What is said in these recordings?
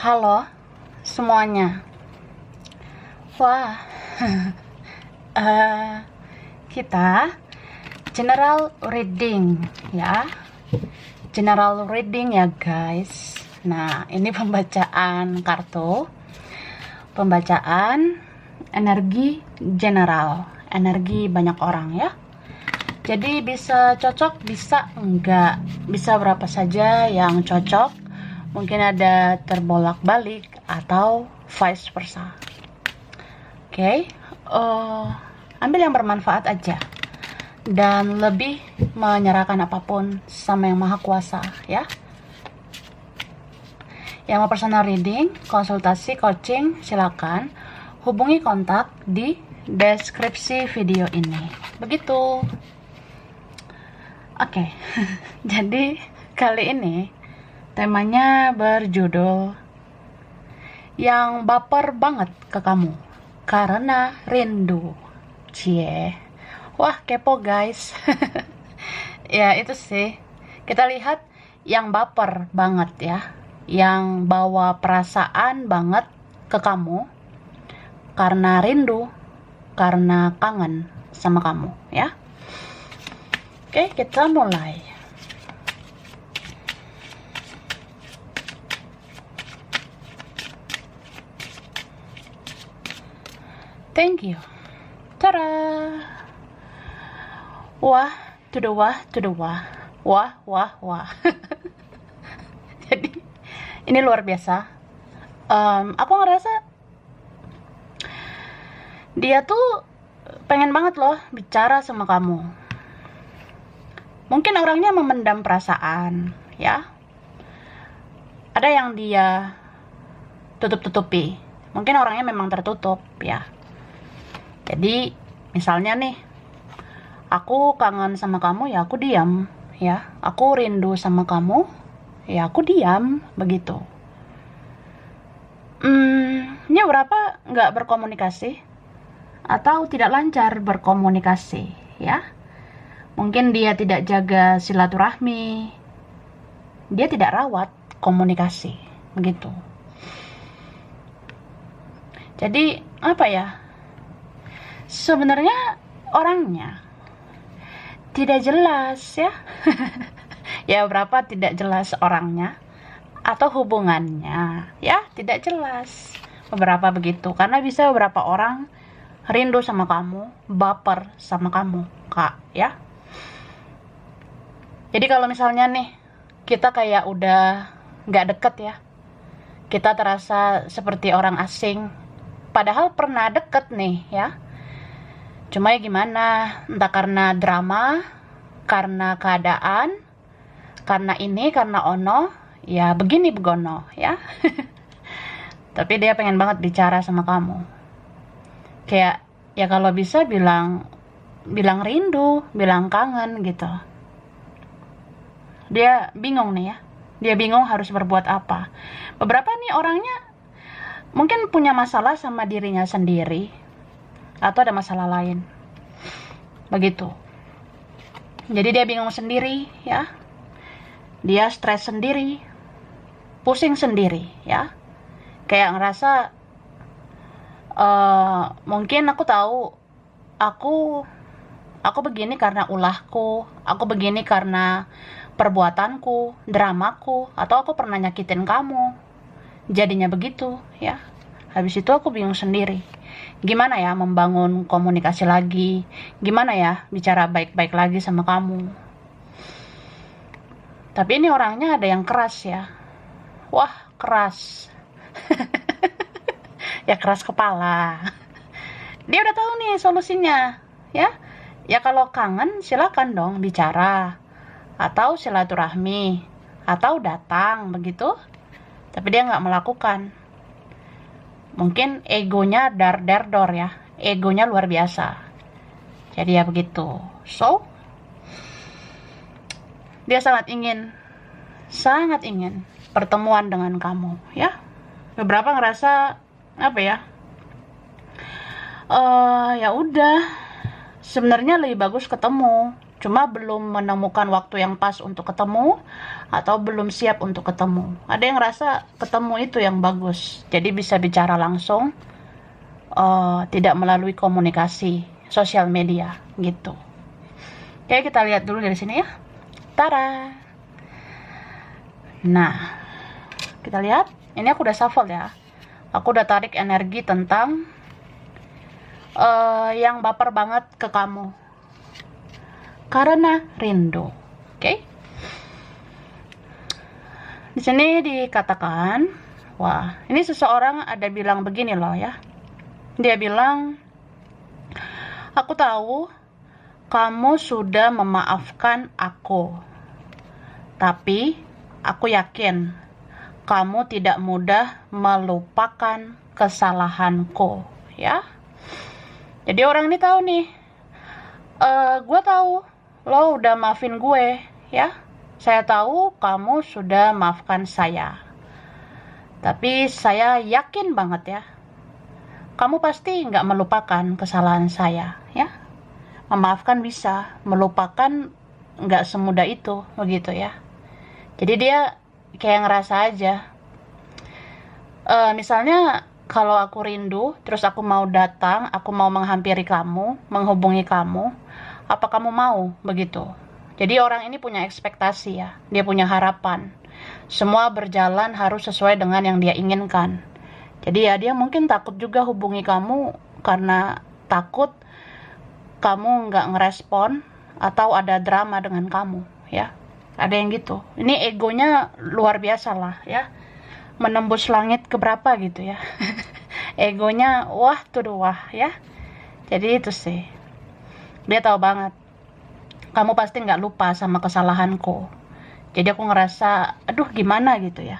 Halo semuanya. Wah, eh, kita general reading ya. General reading ya guys. Nah, ini pembacaan kartu. Pembacaan energi general. Energi banyak orang ya. Jadi bisa cocok, bisa enggak. Bisa berapa saja yang cocok. Mungkin ada terbolak-balik atau vice versa. Oke, ambil yang bermanfaat aja. Dan lebih menyerahkan apapun sama yang maha kuasa ya. Yang mau personal reading, konsultasi, coaching, silakan hubungi kontak di deskripsi video ini. Begitu. Oke, jadi kali ini temanya berjudul yang baper banget ke kamu karena rindu. Cie. Wah, kepo guys. Ya, itu sih. Kita lihat yang baper banget ya. Yang bawa perasaan banget ke kamu karena rindu, karena kangen sama kamu ya. Oke, kita mulai. Thank you. Tada. Wah, to the wah, to the wah. Wah, wah, wah. Jadi, ini luar biasa. Aku ngerasa dia tuh pengen banget loh bicara sama kamu. Mungkin orangnya memendam perasaan, ya. Ada yang dia tutup-tutupi. Mungkin orangnya memang tertutup, ya. Jadi, misalnya nih, aku kangen sama kamu, ya aku diam, ya. Aku rindu sama kamu, ya aku diam, begitu. Ini berapa nggak berkomunikasi? Atau tidak lancar berkomunikasi, ya. Mungkin dia tidak jaga silaturahmi, dia tidak rawat komunikasi, begitu. Jadi, apa ya? Sebenarnya orangnya tidak jelas ya. Ya berapa tidak jelas orangnya atau hubungannya ya, tidak jelas. Beberapa begitu, karena bisa beberapa orang rindu sama kamu, baper sama kamu kak ya. Jadi kalau misalnya nih kita kayak udah gak deket ya, kita terasa seperti orang asing, padahal pernah deket nih ya. Cuma ya gimana, entah karena drama, karena keadaan, karena ini, karena ono, ya begini begono ya. Tapi dia pengen banget bicara sama kamu. Kayak ya kalau bisa bilang rindu, bilang kangen gitu. Dia bingung nih ya. Dia bingung harus berbuat apa. Beberapa nih orangnya mungkin punya masalah sama dirinya sendiri, atau ada masalah lain, begitu. Jadi dia bingung sendiri ya, dia stres sendiri, pusing sendiri ya, kayak ngerasa mungkin aku tahu aku begini karena ulahku, aku begini karena perbuatanku, dramaku, atau aku pernah nyakitin kamu, jadinya begitu ya. Habis itu aku bingung sendiri. Gimana ya membangun komunikasi lagi? Gimana ya bicara baik-baik lagi sama kamu? Tapi ini orangnya ada yang keras ya. Wah, keras. Ya keras kepala. Dia udah tahu nih solusinya, ya. Ya kalau kangen silakan dong bicara. Atau silaturahmi. Atau datang, begitu. Tapi dia nggak melakukan. Mungkin egonya dar-dar-dor ya. Egonya luar biasa. Jadi ya begitu. So, dia sangat ingin pertemuan dengan kamu ya. Beberapa ngerasa apa ya? Ya udah. Sebenarnya lebih bagus ketemu. cuma belum menemukan waktu yang pas untuk ketemu atau belum siap untuk ketemu. Ada yang rasa ketemu itu yang bagus, jadi bisa bicara langsung, tidak melalui komunikasi sosial media gitu. Oke, kita lihat dulu dari sini ya. Tara. Nah, kita lihat. Ini aku udah shuffle ya. Aku udah tarik energi tentang yang baper banget ke kamu karena rindu. Oke. Di sini dikatakan, wah, ini seseorang ada bilang begini loh ya. Dia bilang, aku tahu kamu sudah memaafkan aku, tapi aku yakin kamu tidak mudah melupakan kesalahanku, ya. Jadi orang ini tahu nih, gue tahu lo udah maafin gue, ya. Saya tahu kamu sudah maafkan saya, tapi saya yakin banget ya, kamu pasti nggak melupakan kesalahan saya, ya. Memaafkan bisa, melupakan nggak semudah itu, begitu ya. Jadi dia kayak ngerasa aja, misalnya kalau aku rindu, terus aku mau datang, aku mau menghampiri kamu, menghubungi kamu, apa kamu mau begitu? Jadi orang ini punya ekspektasi ya, dia punya harapan. Semua berjalan harus sesuai dengan yang dia inginkan. Jadi ya dia mungkin takut juga hubungi kamu karena takut kamu nggak ngerespon atau ada drama dengan kamu, ya. Ada yang gitu. Ini egonya luar biasa lah, ya. Menembus langit keberapa gitu ya. Egonya wah tuh wah ya. Jadi itu sih, dia tahu banget kamu pasti nggak lupa sama kesalahanku. Jadi aku ngerasa aduh gimana gitu ya.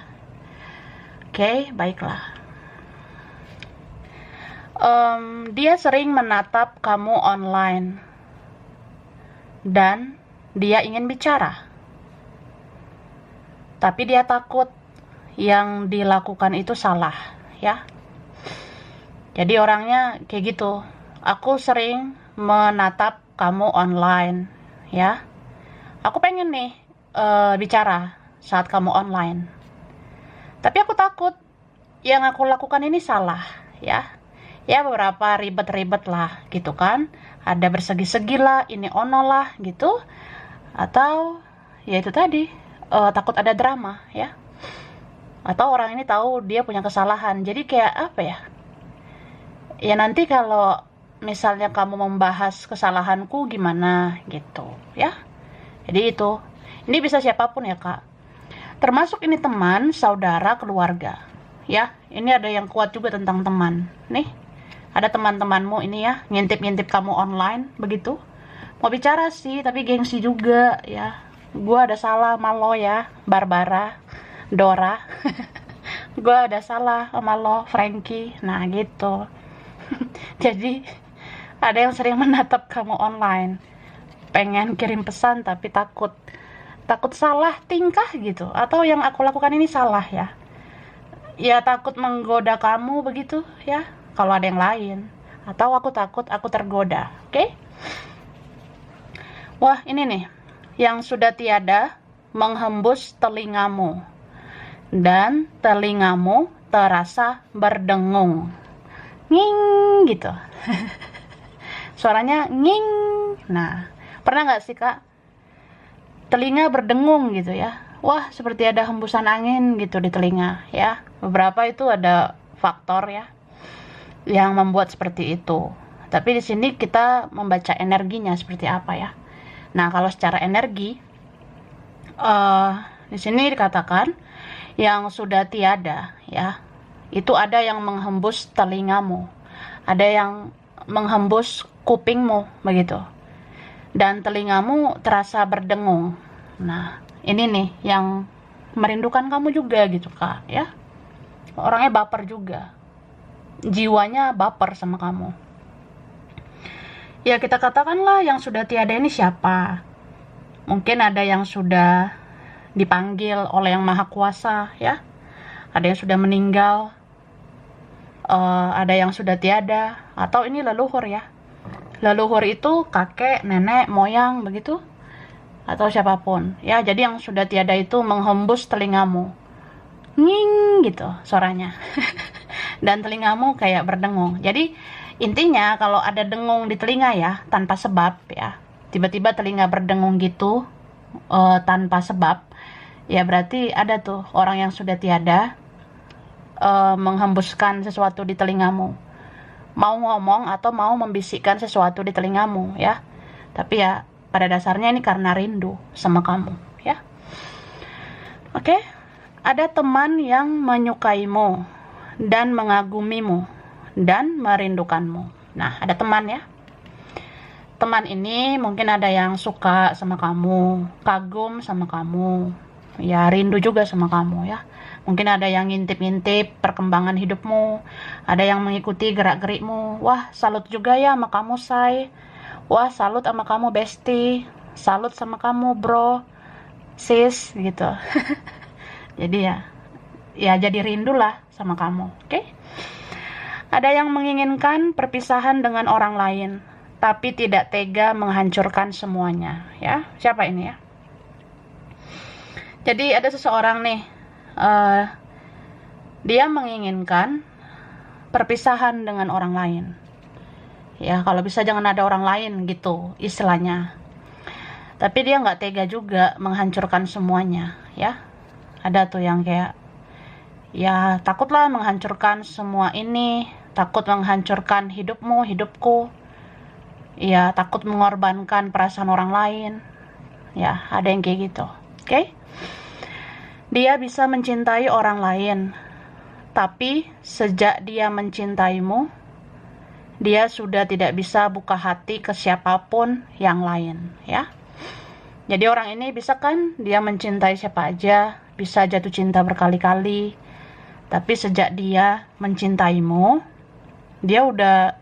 Oke, baiklah. Dia sering menatap kamu online dan dia ingin bicara, tapi dia takut yang dilakukan itu salah, ya. Jadi orangnya kayak gitu. Aku sering menatap kamu online, ya. Aku pengen nih bicara saat kamu online, tapi aku takut yang aku lakukan ini salah, ya. Ya beberapa ribet-ribet lah, gitu kan. Ada bersegi-segi lah, ini ono lah, gitu. Atau ya itu tadi, takut ada drama, ya. Atau orang ini tahu dia punya kesalahan, jadi kayak apa ya, ya nanti kalau misalnya kamu membahas kesalahanku gimana gitu ya. Jadi itu, ini bisa siapapun ya kak, termasuk ini teman, saudara, keluarga ya. Ini ada yang kuat juga tentang teman nih. Ada teman-temanmu ini ya, ngintip-ngintip kamu online begitu, mau bicara sih tapi gengsi juga ya. Gua ada salah sama lo ya Barbara, Dora. Gue ada salah sama lo Frankie. Nah gitu. Jadi ada yang sering menatap kamu online, pengen kirim pesan tapi takut salah tingkah gitu, atau yang aku lakukan ini salah ya. Ya takut menggoda kamu begitu ya, kalau ada yang lain. Atau aku takut aku tergoda. Oke? Wah ini nih, yang sudah tiada menghembus telingamu dan telingamu terasa berdengung, nging gitu. Suaranya nging. Nah, pernah nggak sih kak telinga berdengung gitu ya? Wah, seperti ada hembusan angin gitu di telinga ya. Beberapa itu ada faktor ya yang membuat seperti itu. Tapi di sini kita membaca energinya seperti apa ya. Nah, kalau secara energi, di sini dikatakan yang sudah tiada ya, itu ada yang menghembus telingamu, ada yang menghembus kupingmu begitu, dan telingamu terasa berdengung. Nah ini nih yang merindukan kamu juga gitu kak ya. Orangnya baper juga, jiwanya baper sama kamu ya. Kita katakanlah yang sudah tiada ini siapa? Mungkin ada yang sudah dipanggil oleh yang maha kuasa ya, ada yang sudah meninggal, ada yang sudah tiada, atau ini leluhur ya. Leluhur itu kakek, nenek, moyang begitu, atau siapapun ya. Jadi yang sudah tiada itu menghembus telingamu, nging gitu suaranya. Dan telingamu kayak berdengung. Jadi intinya kalau ada dengung di telinga ya tanpa sebab ya, tiba-tiba telinga berdengung gitu tanpa sebab, ya berarti ada tuh orang yang sudah tiada menghembuskan sesuatu di telingamu, mau ngomong atau mau membisikkan sesuatu di telingamu ya. Tapi ya pada dasarnya ini karena rindu sama kamu ya. Oke. Ada teman yang menyukaimu dan mengagumimu dan merindukanmu. Nah, ada teman ya. Teman ini mungkin ada yang suka sama kamu, kagum sama kamu, ya rindu juga sama kamu ya. Mungkin ada yang ngintip-ngintip perkembangan hidupmu, ada yang mengikuti gerak-gerikmu. Wah, salut juga ya sama kamu, say. Wah, salut sama kamu, bestie. Salut sama kamu, bro, sis, gitu. Jadi ya jadi rindu lah sama kamu, oke? Ada yang menginginkan perpisahan dengan orang lain, tapi tidak tega menghancurkan semuanya, ya. Siapa ini ya? Jadi ada seseorang nih, dia menginginkan perpisahan dengan orang lain. Ya, kalau bisa jangan ada orang lain gitu istilahnya. Tapi dia nggak tega juga menghancurkan semuanya, ya. Ada tuh yang kayak, ya takutlah menghancurkan semua ini, takut menghancurkan hidupmu, hidupku. Ya, takut mengorbankan perasaan orang lain. Ya, ada yang kayak gitu. Oke? Dia bisa mencintai orang lain, tapi sejak dia mencintaimu, dia sudah tidak bisa buka hati ke siapapun yang lain, ya. Jadi orang ini bisa kan dia mencintai siapa aja, bisa jatuh cinta berkali-kali, tapi sejak dia mencintaimu, dia udah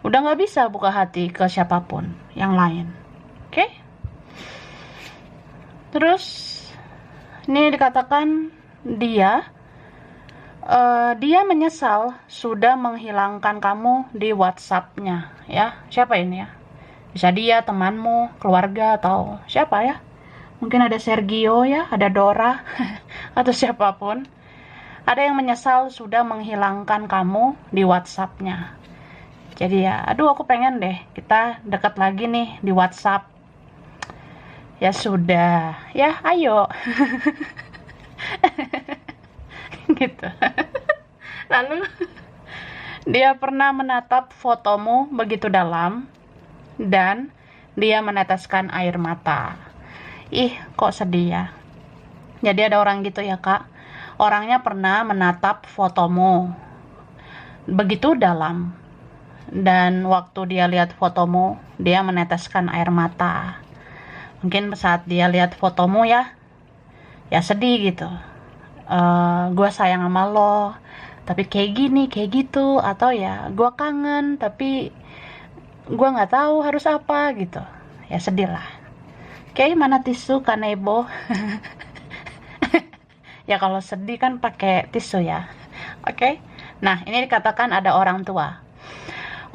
nggak bisa buka hati ke siapapun yang lain. Oke? Terus ini dikatakan dia menyesal sudah menghilangkan kamu di WhatsApp-nya, ya. Siapa ini ya? Bisa dia, temanmu, keluarga, atau siapa ya? Mungkin ada Sergio ya, ada Dora, atau siapapun. Ada yang menyesal sudah menghilangkan kamu di WhatsApp-nya. Jadi ya, aduh aku pengen deh kita dekat lagi nih di WhatsApp. Ya sudah, ya ayo. Gitu. Lalu dia pernah menatap fotomu begitu dalam dan dia meneteskan air mata. Ih, kok sedih ya. Jadi ada orang gitu ya, Kak. Orangnya pernah menatap fotomu begitu dalam, dan waktu dia lihat fotomu, dia meneteskan air mata. Mungkin saat dia lihat fotomu ya sedih gitu. Gue sayang sama lo, tapi kayak gini, kayak gitu. Atau ya, gue kangen, tapi gue nggak tahu harus apa gitu. Ya sedih lah. Oke, mana tisu Kanebo? Ya kalau sedih kan pakai tisu ya. Oke. Nah, ini dikatakan ada orang tua.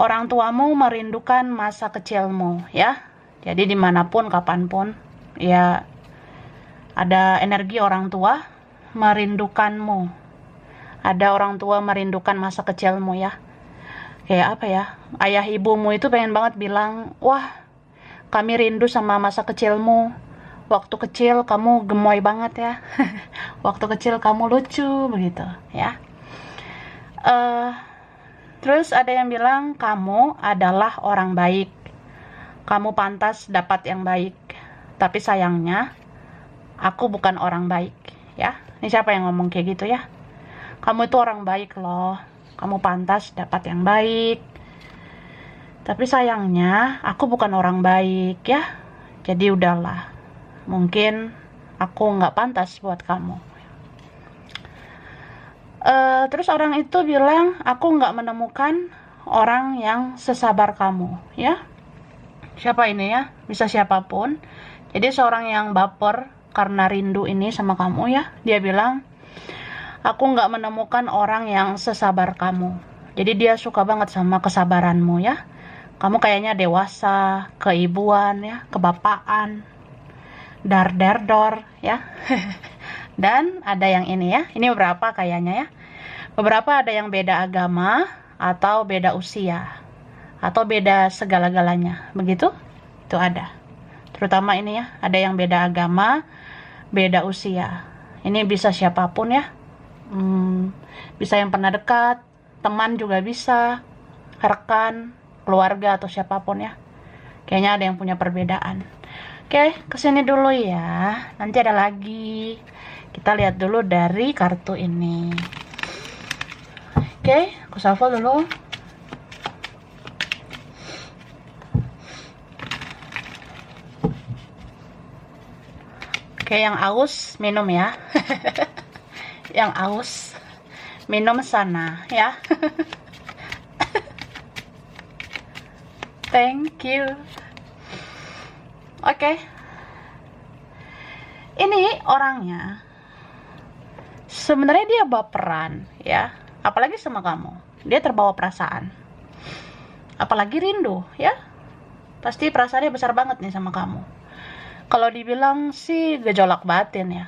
Orang tuamu merindukan masa kecilmu, ya. Jadi dimanapun, kapanpun, ya ada energi orang tua merindukanmu. Ada orang tua merindukan masa kecilmu ya. Kayak apa ya? Ayah ibumu itu pengen banget bilang, wah, kami rindu sama masa kecilmu. Waktu kecil kamu gemoy banget ya. Waktu kecil kamu lucu begitu, ya. Terus ada yang bilang kamu adalah orang baik. Kamu pantas dapat yang baik. Tapi sayangnya aku bukan orang baik, ya. Ini siapa yang ngomong kayak gitu ya? Kamu itu orang baik loh. Kamu pantas dapat yang baik. Tapi sayangnya aku bukan orang baik, ya. Jadi udahlah. Mungkin aku nggak pantas buat kamu. Terus orang itu bilang, aku nggak menemukan orang yang sesabar kamu, ya. Siapa ini ya? Bisa siapapun. Jadi seorang yang baper karena rindu ini sama kamu ya, dia bilang, aku nggak menemukan orang yang sesabar kamu. Jadi dia suka banget sama kesabaranmu ya. Kamu kayaknya dewasa, keibuan ya, kebapaan. dar der dor ya. Dan ada yang ini ya, ini beberapa kayaknya ya. Beberapa ada yang beda agama atau beda usia atau beda segala-galanya, begitu? Itu ada. Terutama ini ya, ada yang beda agama, beda usia. Ini bisa siapapun ya. Bisa yang pernah dekat, teman juga bisa, rekan, keluarga atau siapapun ya. Kayaknya ada yang punya perbedaan. Oke, kesini dulu ya. Nanti ada lagi. Kita lihat dulu dari kartu ini. Oke, aku shuffle dulu. Oke, yang aus minum ya. Yang aus minum sana ya. Thank you. Oke. Ini orangnya sebenarnya dia baperan ya, apalagi sama kamu. Dia terbawa perasaan. Apalagi rindu ya. Pasti perasaannya besar banget nih sama kamu. Kalau dibilang sih gejolak batin ya.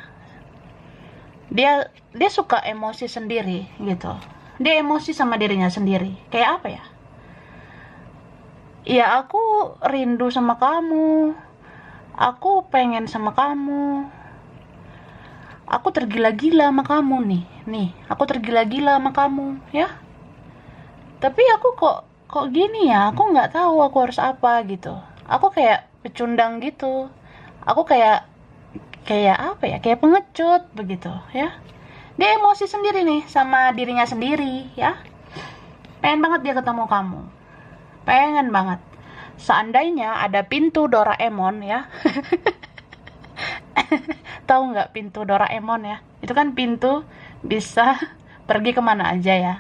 Dia suka emosi sendiri gitu. Dia emosi sama dirinya sendiri. Kayak apa ya? Ya aku rindu sama kamu. Aku pengen sama kamu. Aku tergila-gila sama kamu nih. Aku tergila-gila sama kamu ya. Tapi aku kok gini ya? Aku nggak tahu aku harus apa gitu. Aku kayak pecundang gitu. Aku kayak apa ya? Kayak pengecut begitu ya. Dia emosi sendiri nih sama dirinya sendiri ya. Pengen banget dia ketemu kamu. Pengen banget. Seandainya ada pintu Doraemon ya. Tahu nggak pintu Doraemon ya? Itu kan pintu bisa pergi kemana aja ya.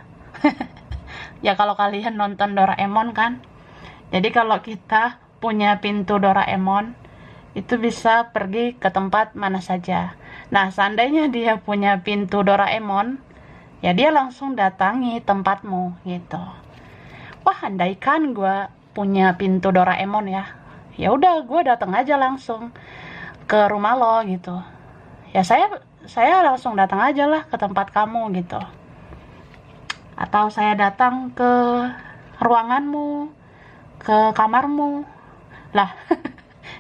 Ya kalau kalian nonton Doraemon kan. Jadi kalau kita punya pintu Doraemon, itu bisa pergi ke tempat mana saja. Nah, seandainya dia punya pintu Doraemon, ya dia langsung datangi tempatmu gitu. Wah, andaikan gue punya pintu Doraemon ya. Ya udah, gue datang aja langsung ke rumah lo gitu. Ya saya langsung datang aja lah ke tempat kamu gitu. Atau saya datang ke ruanganmu, ke kamarmu. Lah,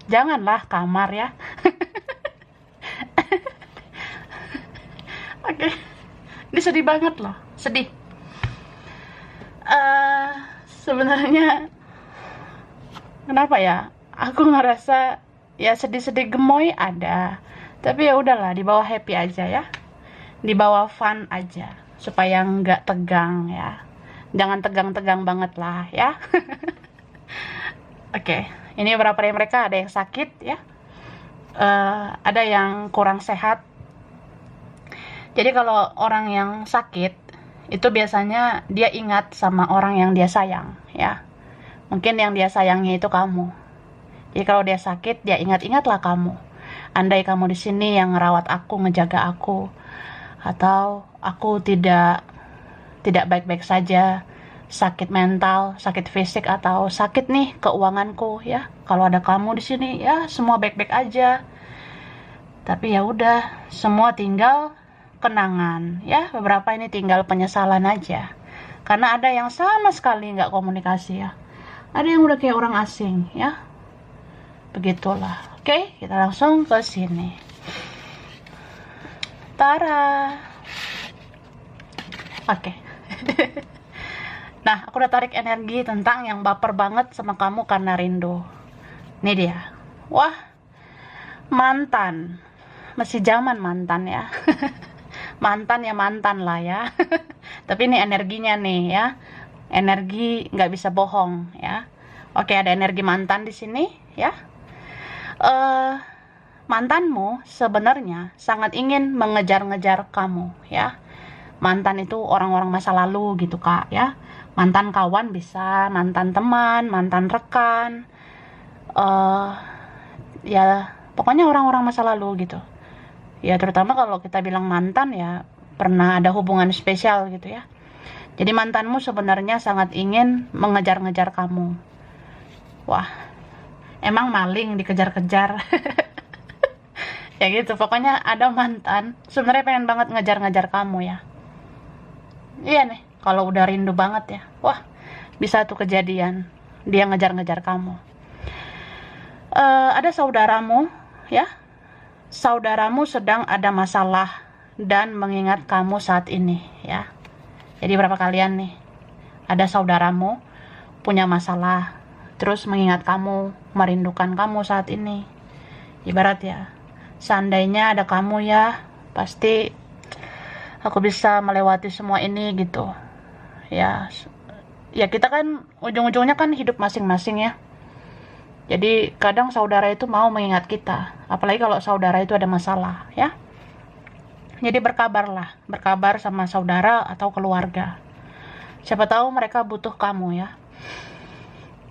janganlah kamar ya. Oke. Ini sedih banget loh, sedih. Sebenarnya kenapa ya? Aku ngerasa ya sedih-sedih gemoy ada. Tapi ya udahlah, dibawa happy aja ya. Dibawa fun aja supaya nggak tegang ya. Jangan tegang-tegang banget lah ya. Oke, ini beberapa dari mereka ada yang sakit ya. Ada yang kurang sehat. Jadi kalau orang yang sakit itu biasanya dia ingat sama orang yang dia sayang ya. Mungkin yang dia sayangnya itu kamu. Jadi kalau dia sakit, dia ingat-ingatlah kamu. Andai kamu di sini yang ngerawat aku, ngejaga aku, atau aku tidak baik-baik saja, sakit mental, sakit fisik, atau sakit nih keuanganku ya. Kalau ada kamu di sini ya semua baik-baik aja. Tapi ya udah, semua tinggal kenangan ya. Beberapa ini tinggal penyesalan aja. Karena ada yang sama sekali nggak komunikasi ya. Ada yang udah kayak orang asing ya. Begitulah. Oke, kita langsung ke sini. Tara. Oke. Nah, aku udah tarik energi tentang yang baper banget sama kamu karena rindu. Ini dia. Wah, mantan. Masih zaman mantan ya. Mantan ya mantan lah ya. Tapi ini energinya nih ya. Energi nggak bisa bohong ya. Oke, ada energi mantan di sini ya. Mantanmu sebenarnya sangat ingin mengejar-ngejar kamu ya. Mantan itu orang-orang masa lalu gitu kak ya. Mantan kawan bisa, mantan teman, mantan rekan, ya pokoknya orang-orang masa lalu gitu ya. Terutama kalau kita bilang mantan ya pernah ada hubungan spesial gitu ya. Jadi mantanmu sebenarnya sangat ingin mengejar-ngejar kamu. Wah, emang maling dikejar-kejar. Kayak gitu, pokoknya ada mantan sebenarnya pengen banget ngejar-ngejar kamu ya. Iya nih, kalau udah rindu banget ya, wah bisa tuh kejadian dia ngejar-ngejar kamu. Ada saudaramu ya, saudaramu sedang ada masalah dan mengingat kamu saat ini ya. Jadi berapa kalian nih, ada saudaramu punya masalah, terus mengingat kamu, merindukan kamu saat ini. Ibarat ya, seandainya ada kamu ya, pasti aku bisa melewati semua ini gitu. Ya, ya kita kan ujung-ujungnya kan hidup masing-masing ya. Jadi kadang saudara itu mau mengingat kita, apalagi kalau saudara itu ada masalah ya. Jadi berkabar sama saudara atau keluarga. Siapa tahu mereka butuh kamu ya.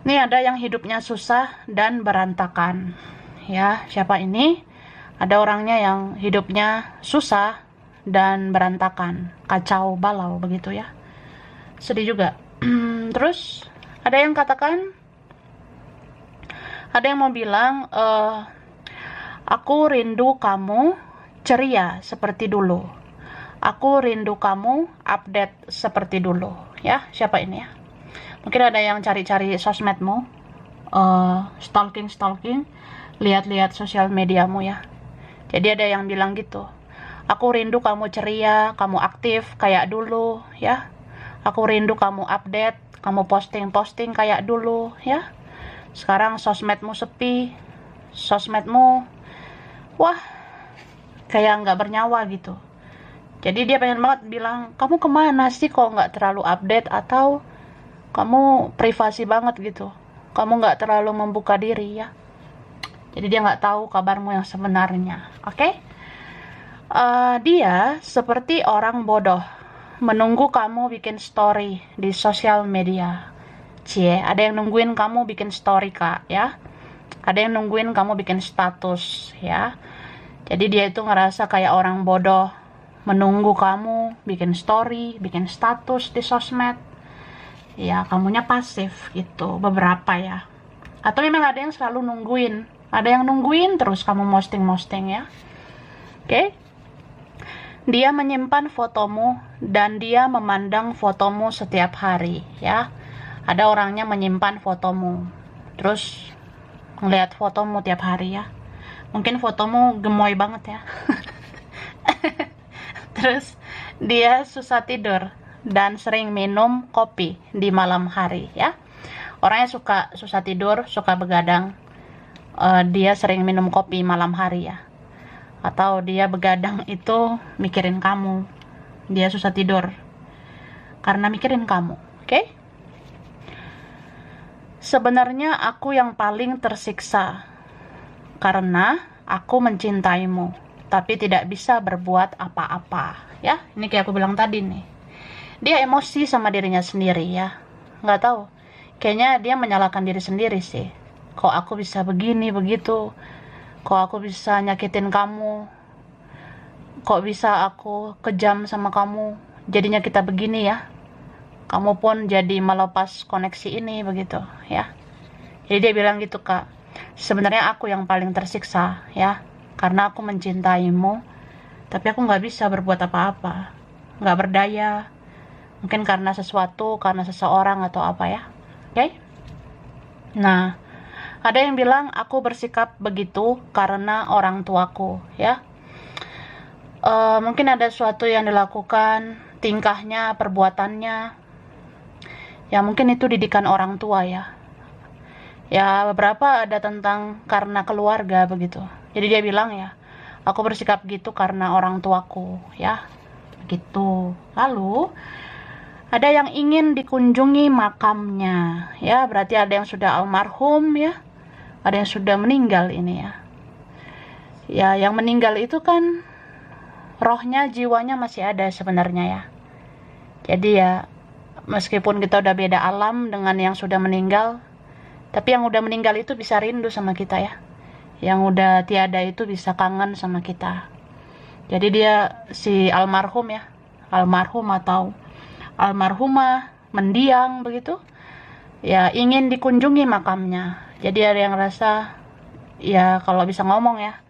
Nih ada yang hidupnya susah dan berantakan. Ya, siapa ini? Ada orangnya yang hidupnya susah dan berantakan, kacau balau begitu ya. Sedih juga. Terus ada yang katakan, ada yang mau bilang, aku rindu kamu ceria seperti dulu. Aku rindu kamu update seperti dulu. Ya, siapa ini ya? Mungkin ada yang cari-cari sosmedmu, stalking, lihat-lihat sosial mediamu ya. Jadi ada yang bilang gitu, aku rindu kamu ceria, kamu aktif kayak dulu ya. Aku rindu kamu update, kamu posting-posting kayak dulu ya. Sekarang sosmedmu sepi, sosmedmu, wah, kayak nggak bernyawa gitu. Jadi dia pengen banget bilang, kamu kemana sih kok nggak terlalu update, atau kamu privasi banget gitu, kamu nggak terlalu membuka diri ya. Jadi dia nggak tahu kabarmu yang sebenarnya. Oke? Dia seperti orang bodoh, menunggu kamu bikin story di sosial media. Cie, ada yang nungguin kamu bikin story kak ya. Ada yang nungguin kamu bikin status ya. Jadi dia itu ngerasa kayak orang bodoh, menunggu kamu bikin story, bikin status di sosmed. Ya, kamunya pasif gitu, beberapa ya. Atau memang ada yang selalu nungguin. Ada yang nungguin terus kamu posting ya. Oke? Dia menyimpan fotomu dan dia memandang fotomu setiap hari ya. Ada orangnya menyimpan fotomu, terus ngeliat fotomu tiap hari ya. Mungkin fotomu gemoy banget ya. Terus dia susah tidur dan sering minum kopi di malam hari ya. Orangnya suka susah tidur, suka begadang. Dia sering minum kopi malam hari ya. Atau dia begadang itu mikirin kamu. Dia susah tidur karena mikirin kamu. Oke? Sebenarnya aku yang paling tersiksa karena aku mencintaimu, tapi tidak bisa berbuat apa-apa. Ya, ini kayak aku bilang tadi nih. Dia emosi sama dirinya sendiri ya. Nggak tahu. Kayaknya dia menyalahkan diri sendiri sih. Kok aku bisa begini, begitu. Kok aku bisa nyakitin kamu. Kok bisa aku kejam sama kamu. Jadinya kita begini ya. Kamu pun jadi melepas koneksi ini, begitu ya. Jadi dia bilang gitu kak. Sebenarnya aku yang paling tersiksa ya. Karena aku mencintaimu. Tapi aku nggak bisa berbuat apa-apa. Nggak berdaya. Mungkin karena sesuatu, karena seseorang atau apa ya. Oke? Nah, ada yang bilang aku bersikap begitu karena orang tuaku ya. Mungkin ada sesuatu yang dilakukan, tingkahnya, perbuatannya. Ya mungkin itu didikan orang tua ya. Ya beberapa ada tentang karena keluarga begitu. Jadi dia bilang ya, aku bersikap gitu karena orang tuaku ya. Begitu. Lalu ada yang ingin dikunjungi makamnya ya, berarti ada yang sudah almarhum ya. Ada yang sudah meninggal ini ya. Ya yang meninggal itu kan rohnya, jiwanya masih ada sebenarnya ya. Jadi ya meskipun kita udah beda alam dengan yang sudah meninggal, tapi yang udah meninggal itu bisa rindu sama kita ya. Yang udah tiada itu bisa kangen sama kita. Jadi dia si almarhum ya, almarhum atau almarhumah mendiang begitu, ya ingin dikunjungi makamnya. Jadi ada yang rasa ya kalau bisa ngomong ya,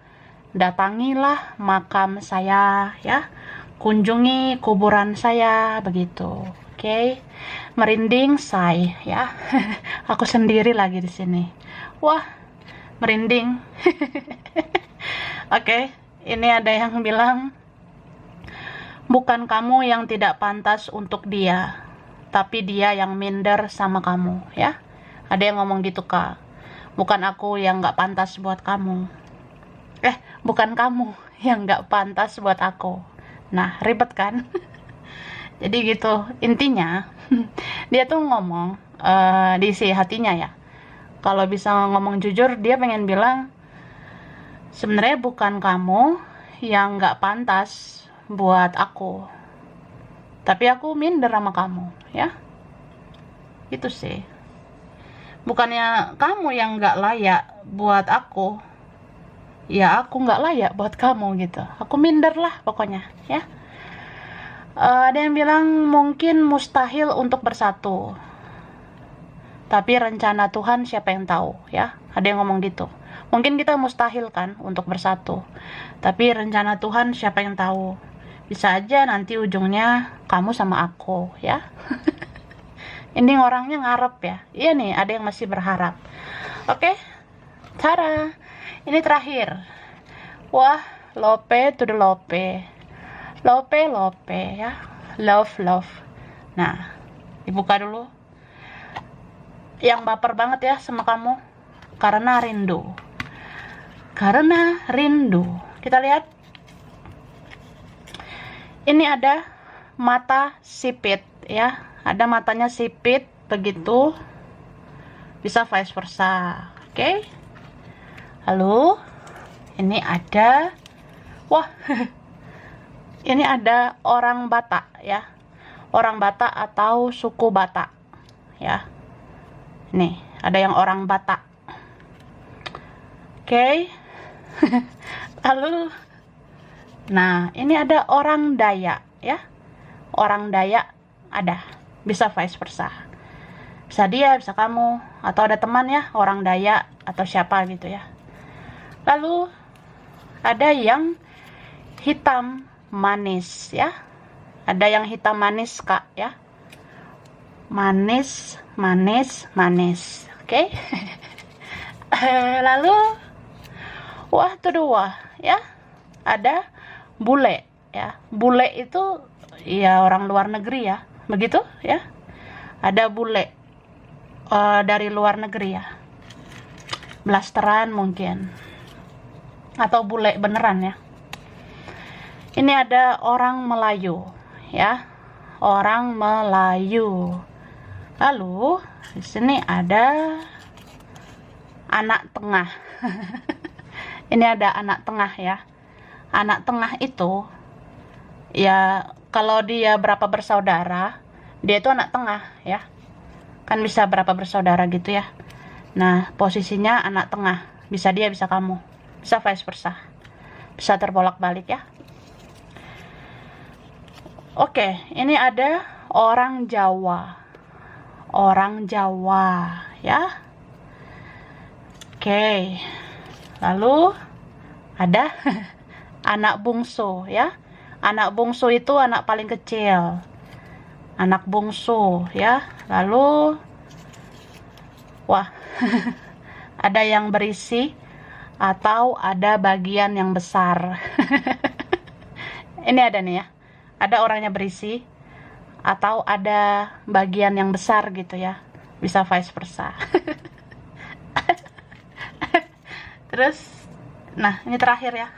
datangilah makam saya ya, kunjungi kuburan saya, begitu. Oke. Merinding say ya. Aku sendiri lagi di sini. Wah, merinding. Oke, ini ada yang bilang, bukan kamu yang tidak pantas untuk dia, tapi dia yang minder sama kamu ya. Ada yang ngomong gitu, Kak. Bukan aku yang nggak pantas buat kamu. Bukan kamu yang nggak pantas buat aku. Nah, ribet kan? Jadi gitu, intinya dia tuh ngomong di isi hatinya ya. Kalau bisa ngomong jujur, dia pengen bilang, sebenarnya bukan kamu yang nggak pantas buat aku, tapi aku minder sama kamu ya. Itu sih. Bukannya kamu yang nggak layak buat aku, ya aku nggak layak buat kamu gitu. Aku minder lah pokoknya ya. Ada yang bilang mungkin mustahil untuk bersatu, tapi rencana Tuhan siapa yang tahu ya. Ada yang ngomong gitu. Mungkin kita mustahil kan untuk bersatu, tapi rencana Tuhan siapa yang tahu. Bisa aja nanti ujungnya kamu sama aku ya. Ini orangnya ngarep ya. Iya nih, ada yang masih berharap. Oke, Tara. Ini terakhir. Wah, lope to the lope. Lope ya. Love. Nah, dibuka dulu. Yang baper banget ya sama kamu. Karena rindu. Kita lihat. Ini ada mata sipit ya. Ada matanya sipit begitu. Bisa vice versa. Oke. Lalu ini ada, wah, ini ada orang Batak ya, orang Batak atau suku Batak ya. Nih ada yang orang Batak. Oke. Lalu, nah ini ada orang Dayak ya, orang Dayak ada, bisa vice versa. Bisa dia, bisa kamu, atau ada teman ya orang Dayak atau siapa gitu ya. Lalu ada yang hitam manis ya. Ada yang hitam manis, Kak ya. Manis. Oke. Lalu wah kedua ya. Ada bule ya. Bule itu ya orang luar negeri ya. Begitu ya. Ada bule dari luar negeri ya. Blasteran mungkin. Atau bule beneran ya. Ini ada orang Melayu ya, orang Melayu. Lalu di sini ada anak tengah. Ini ada anak tengah ya. Anak tengah itu ya, kalau dia berapa bersaudara, dia itu anak tengah ya. Kan bisa berapa bersaudara gitu ya. Nah, posisinya anak tengah. Bisa dia, bisa kamu. Bisa vice versa. Bisa terbolak-balik ya. Oke, ini ada orang Jawa. Orang Jawa ya. Oke. Lalu ada anak bungsu ya. Anak bungsu itu anak paling kecil. Anak bungsu ya. Lalu wah. Ada yang berisi atau ada bagian yang besar. Ini ada nih ya. Ada orangnya berisi atau ada bagian yang besar gitu ya. Bisa vice versa. Terus, nah ini terakhir ya.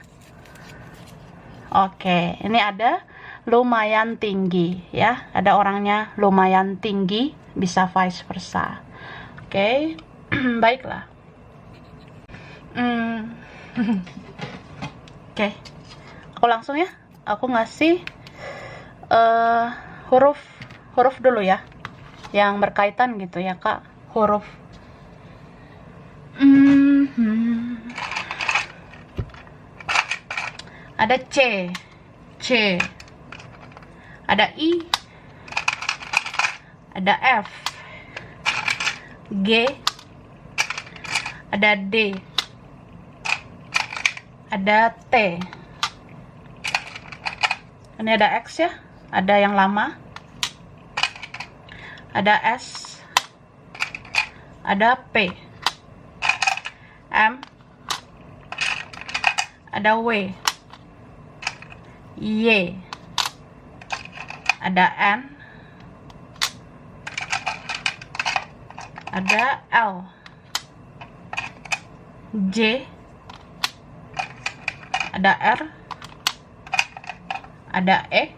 Oke, ini ada lumayan tinggi ya. Ada orangnya lumayan tinggi, bisa vice versa. Oke, baiklah. Oke, aku langsung ya. Aku ngasih huruf dulu ya, yang berkaitan gitu ya Kak. Huruf. Ada C, ada I, ada F, G, ada D, ada T. Ini ada X ya, ada yang lama, ada S, ada P, M, ada W, Y, ada N, ada L, J, ada R, ada E,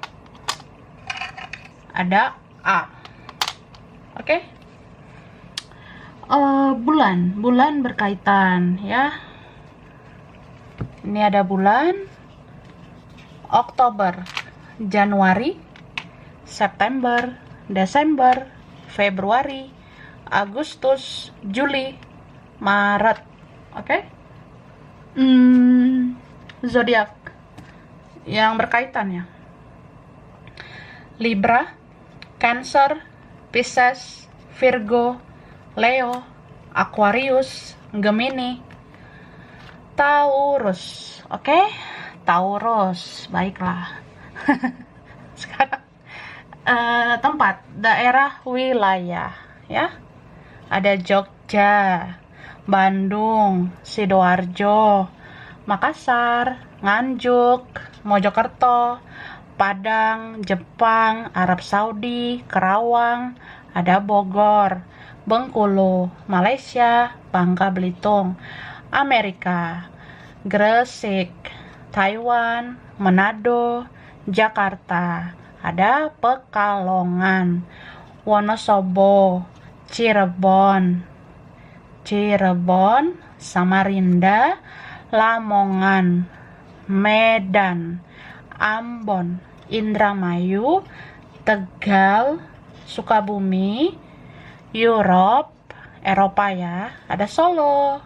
ada A. Oke. Bulan berkaitan ya. Ini ada bulan Oktober, Januari, September, Desember, Februari, Agustus, Juli, Maret. Oke. Zodiak yang berkaitan ya. Libra, Cancer, Pisces, Virgo, Leo, Aquarius, Gemini, Taurus. Oke, Taurus. Baiklah. Sekarang tempat, daerah, wilayah ya. Ada Jogja, Bandung, Sidoarjo, Makassar, Nganjuk, Mojokerto, Padang, Jepang, Arab Saudi, Kerawang, ada Bogor, Bengkulu, Malaysia, Bangka Belitung, Amerika, Gresik, Taiwan, Manado, Jakarta, ada Pekalongan, Wonosobo, Cirebon, Samarinda, Lamongan, Medan, Ambon, Indramayu, Tegal, Sukabumi, Eropa ya, ada Solo,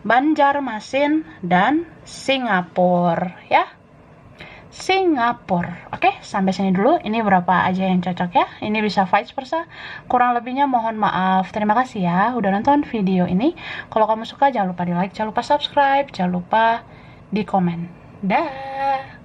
Banjarmasin, dan Singapura ya. Singapura. Oke, sampai sini dulu. Ini berapa aja yang cocok ya. Ini bisa vice versa. Kurang lebihnya mohon maaf. Terima kasih ya udah nonton video ini. Kalau kamu suka jangan lupa di like, jangan lupa subscribe, jangan lupa di komen. Dah.